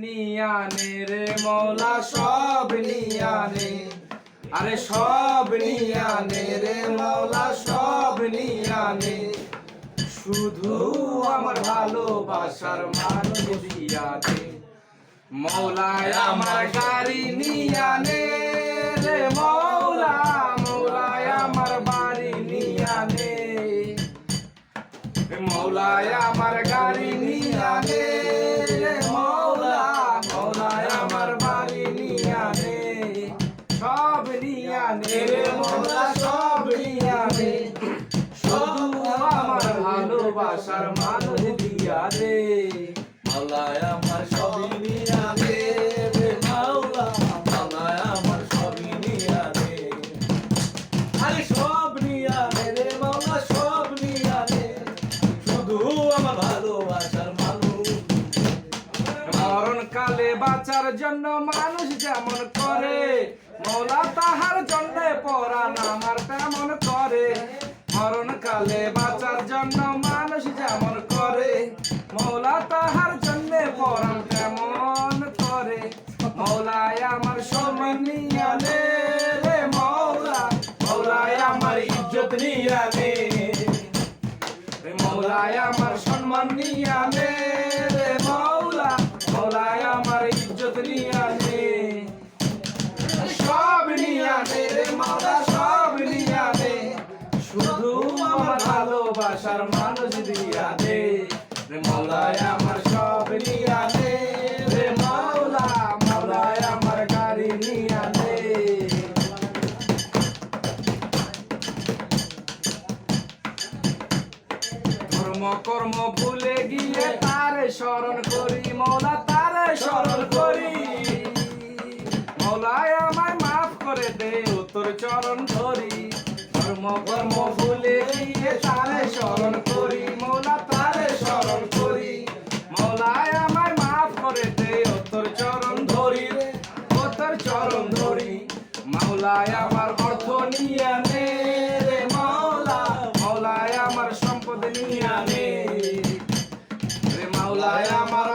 নিয়ানে রে মৌলা সব নিয়ানে, আরে সব নিয়ানে রে মৌলা সব নিয়ানে, শুধু আমার ভালোবাসার মান দিয়া দে। মৌলায় আমার গাড়ি নিয়ানে রে মৌলা, মৌলায় আমার বাড়ি নিয়ানে, মৌলায় আমার গাড়ি নিয়ানে রে মৌলা, মৌলায় আমার বাড়ি নিয়ানে, সব নিয়ানে রে মৌলা সব নিয়ানে, শুধু আমার ভালোবাসার মানুষ দিয়া দে। মাওলায় আমার সবই নিয়ানে রে মাওলা, মাওলায় আমার সবই নিয়ানে, আরে সব নিয়ানে রে মাওলা সব নিয়ানে, শুধু আমার ভালোবাসার মানুষ। মরণকালে বাঁচার জন্য মানুষ যেমন করে, মৌলা তাহার জন্য পরাণ আমার তেমন করে। মরণকালে বাঁচার জন্য মানুষ যেমন করে, মৌলা তাহার জন্য পরাণ তেমন করে। মৌলায় আমার সম্মান নিয়ানে রে মৌলা, মৌলায় আমার ইজ্জত নিয়ানে, মৌলায় আমার সম্মান নিয়ানে রে মৌলা, মৌলায় আমার ইজ্জত নিয়ানে, সব নিয়ানে রে মৌলা সব নিয়ানে, শুধু আমার ভালোবাসার মানুষ দিয়া দে। রে মৌলায় আমার সব নিয়ানে রে মৌলা, মৌলায় আমার গাড়ি নিয়ানে। ধর্ম কর্ম ভুলে গিয়ে তারে স্মরণ করি মৌলা, তারে স্মরণ করি। মৌলায় আমায় মাফ করে দে তোর চরণ ধরি। ধর্ম কর্ম ভুলে গিয়ে তারে স্মরণ করি মৌলা, তারে স্মরণ করি। মৌলায় আমায় মাফ করে দে তোর চরণ ধরি, ও তোর চরণ ধরি। মৌলায় আমার অর্থ নিয়ানে রে মৌলা, মৌলায় আমার সম্পদ নিয়ানে রে মৌলায় আমার